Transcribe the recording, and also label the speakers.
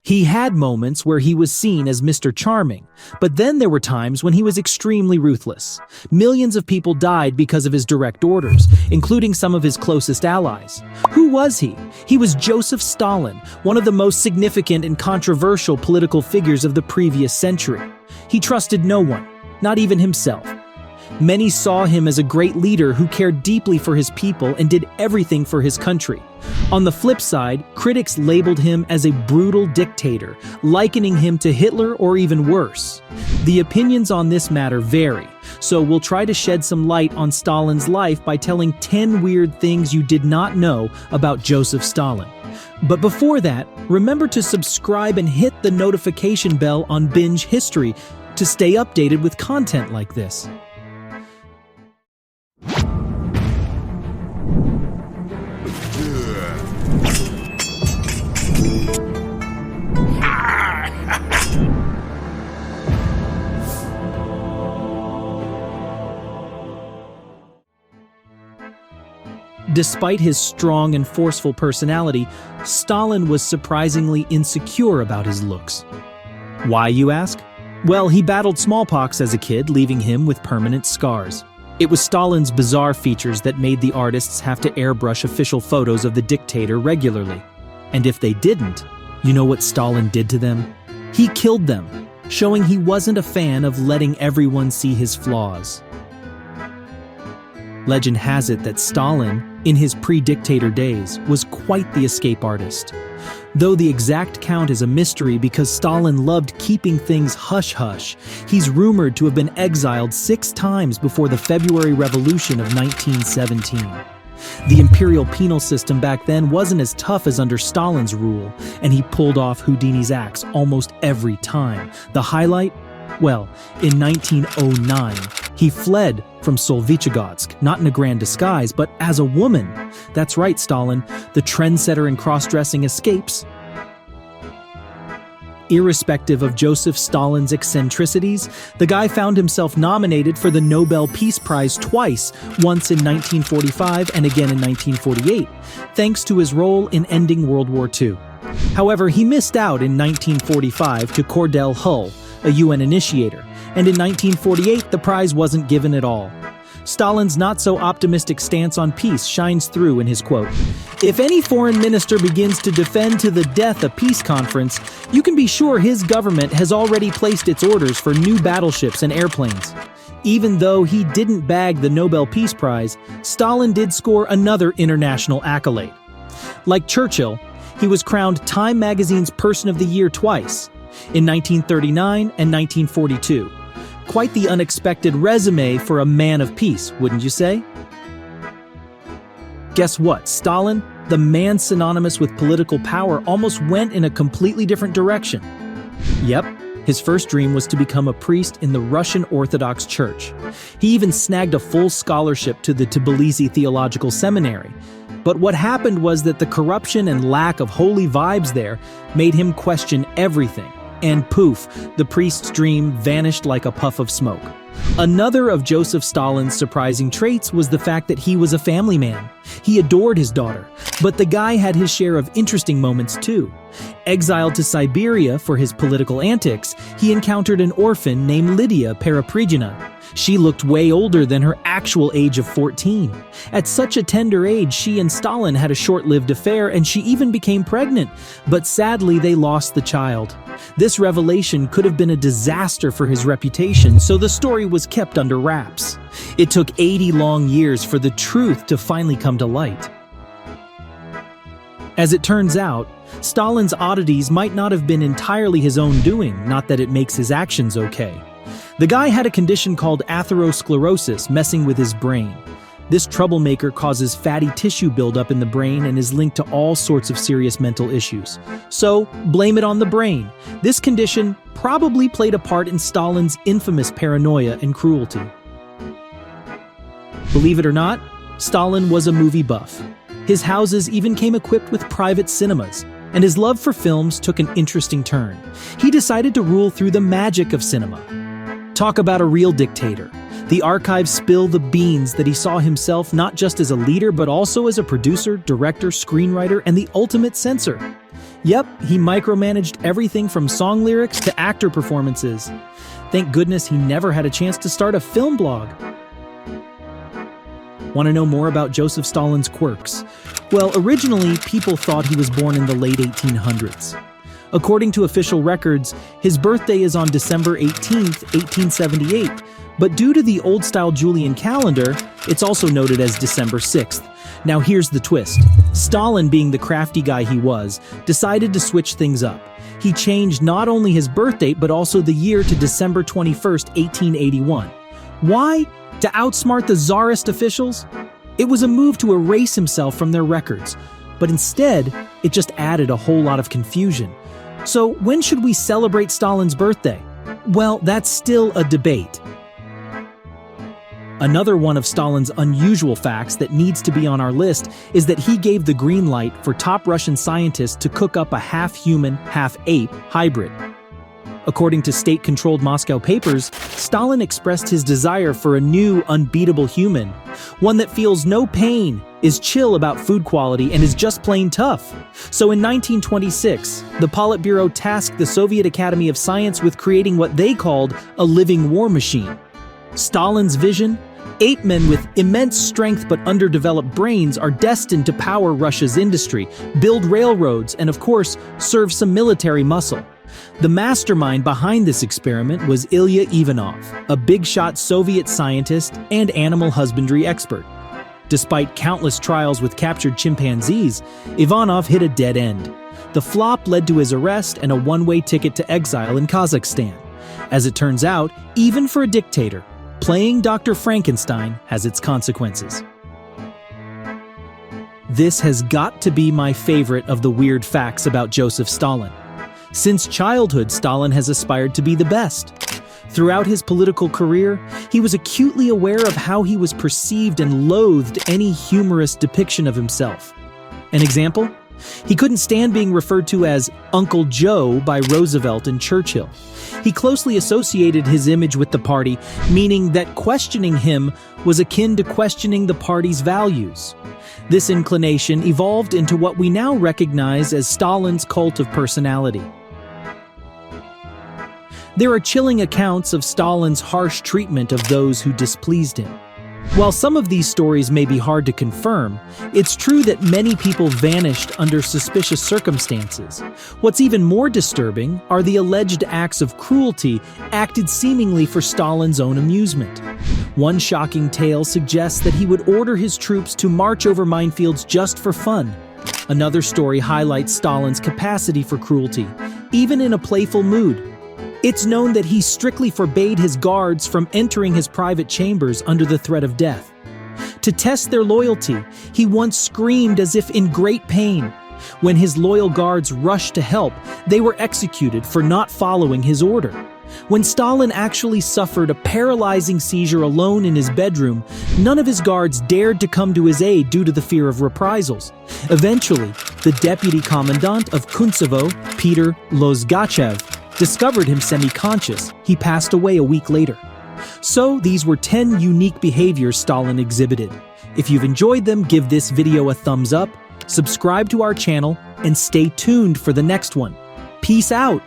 Speaker 1: He had moments where he was seen as Mr. Charming, but then there were times when he was extremely ruthless. Millions of people died because of his direct orders, including some of his closest allies. Who was he? He was Joseph Stalin, one of the most significant and controversial political figures of the previous century. He trusted no one, not even himself. Many saw him as a great leader who cared deeply for his people and did everything for his country. On the flip side, critics labeled him as a brutal dictator, likening him to Hitler or even worse. The opinions on this matter vary, so we'll try to shed some light on Stalin's life by telling 10 weird things you did not know about Joseph Stalin. But before that, remember to subscribe and hit the notification bell on Binge History to stay updated with content like this. Despite his strong and forceful personality, Stalin was surprisingly insecure about his looks. Why, you ask? Well, he battled smallpox as a kid, leaving him with permanent scars. It was Stalin's bizarre features that made the artists have to airbrush official photos of the dictator regularly. And if they didn't, you know what Stalin did to them? He killed them, showing he wasn't a fan of letting everyone see his flaws. Legend has it that Stalin, in his pre-dictator days, was quite the escape artist. Though the exact count is a mystery because Stalin loved keeping things hush-hush, he's rumored to have been exiled 6 times before the February Revolution of 1917. The imperial penal system back then wasn't as tough as under Stalin's rule, and he pulled off Houdini's axe almost every time. The highlight? Well, in 1909, he fled from Solvychegodsk, not in a grand disguise, but as a woman. That's right, Stalin, the trendsetter in cross-dressing escapes. Irrespective of Joseph Stalin's eccentricities, the guy found himself nominated for the Nobel Peace Prize twice, once in 1945 and again in 1948, thanks to his role in ending World War II. However, he missed out in 1945 to Cordell Hull, a UN initiator, and in 1948 the prize wasn't given at all. Stalin's not-so-optimistic stance on peace shines through in his quote, "If any foreign minister begins to defend to the death a peace conference, you can be sure his government has already placed its orders for new battleships and airplanes." Even though he didn't bag the Nobel Peace Prize, Stalin did score another international accolade. Like Churchill, he was crowned Time magazine's Person of the Year twice, in 1939 and 1942. Quite the unexpected resume for a man of peace, wouldn't you say? Guess what? Stalin, the man synonymous with political power, almost went in a completely different direction. Yep, his first dream was to become a priest in the Russian Orthodox Church. He even snagged a full scholarship to the Tbilisi Theological Seminary. But what happened was that the corruption and lack of holy vibes there made him question everything. And poof, the priest's dream vanished like a puff of smoke. Another of Joseph Stalin's surprising traits was the fact that he was a family man. He adored his daughter, but the guy had his share of interesting moments too. Exiled to Siberia for his political antics, he encountered an orphan named Lydia Perepridgina. She looked way older than her actual age of 14. At such a tender age, she and Stalin had a short-lived affair, and she even became pregnant. But sadly, they lost the child. This revelation could have been a disaster for his reputation, so the story was kept under wraps. It took 80 long years for the truth to finally come to light. As it turns out, Stalin's oddities might not have been entirely his own doing, not that it makes his actions okay. The guy had a condition called atherosclerosis messing with his brain. This troublemaker causes fatty tissue buildup in the brain and is linked to all sorts of serious mental issues. So, blame it on the brain. This condition probably played a part in Stalin's infamous paranoia and cruelty. Believe it or not, Stalin was a movie buff. His houses even came equipped with private cinemas, and his love for films took an interesting turn. He decided to rule through the magic of cinema. Talk about a real dictator. The archives spill the beans that he saw himself not just as a leader, but also as a producer, director, screenwriter, and the ultimate censor. Yep, he micromanaged everything from song lyrics to actor performances. Thank goodness he never had a chance to start a film blog. Want to know more about Joseph Stalin's quirks? Well, originally, people thought he was born in the late 1800s. According to official records, his birthday is on December 18th, 1878, but due to the old-style Julian calendar, it's also noted as December 6th. Now here's the twist. Stalin, being the crafty guy he was, decided to switch things up. He changed not only his birth date, but also the year to December 21st, 1881. Why? To outsmart the czarist officials? It was a move to erase himself from their records, but instead, it just added a whole lot of confusion. So when should we celebrate Stalin's birthday? Well, that's still a debate. Another one of Stalin's unusual facts that needs to be on our list is that he gave the green light for top Russian scientists to cook up a half-human, half-ape hybrid. According to state-controlled Moscow papers, Stalin expressed his desire for a new, unbeatable human, one that feels no pain, is chill about food quality, and is just plain tough. So in 1926, the Politburo tasked the Soviet Academy of Science with creating what they called a living war machine. Stalin's vision? Ape men with immense strength but underdeveloped brains are destined to power Russia's industry, build railroads, and of course, serve some military muscle. The mastermind behind this experiment was Ilya Ivanov, a big-shot Soviet scientist and animal husbandry expert. Despite countless trials with captured chimpanzees, Ivanov hit a dead end. The flop led to his arrest and a one-way ticket to exile in Kazakhstan. As it turns out, even for a dictator, playing Dr. Frankenstein has its consequences. This has got to be my favorite of the weird facts about Joseph Stalin. Since childhood, Stalin has aspired to be the best. Throughout his political career, he was acutely aware of how he was perceived and loathed any humorous depiction of himself. An example? He couldn't stand being referred to as Uncle Joe by Roosevelt and Churchill. He closely associated his image with the party, meaning that questioning him was akin to questioning the party's values. This inclination evolved into what we now recognize as Stalin's cult of personality. There are chilling accounts of Stalin's harsh treatment of those who displeased him. While some of these stories may be hard to confirm, it's true that many people vanished under suspicious circumstances. What's even more disturbing are the alleged acts of cruelty acted seemingly for Stalin's own amusement. One shocking tale suggests that he would order his troops to march over minefields just for fun. Another story highlights Stalin's capacity for cruelty, even in a playful mood. It's known that he strictly forbade his guards from entering his private chambers under the threat of death. To test their loyalty, he once screamed as if in great pain. When his loyal guards rushed to help, they were executed for not following his order. When Stalin actually suffered a paralyzing seizure alone in his bedroom, none of his guards dared to come to his aid due to the fear of reprisals. Eventually, the deputy commandant of Kuntsevo, Peter Lozgachev, discovered him semi-conscious. He passed away a week later. So these were 10 unique behaviors Stalin exhibited. If you've enjoyed them, give this video a thumbs up, subscribe to our channel, and stay tuned for the next one. Peace out!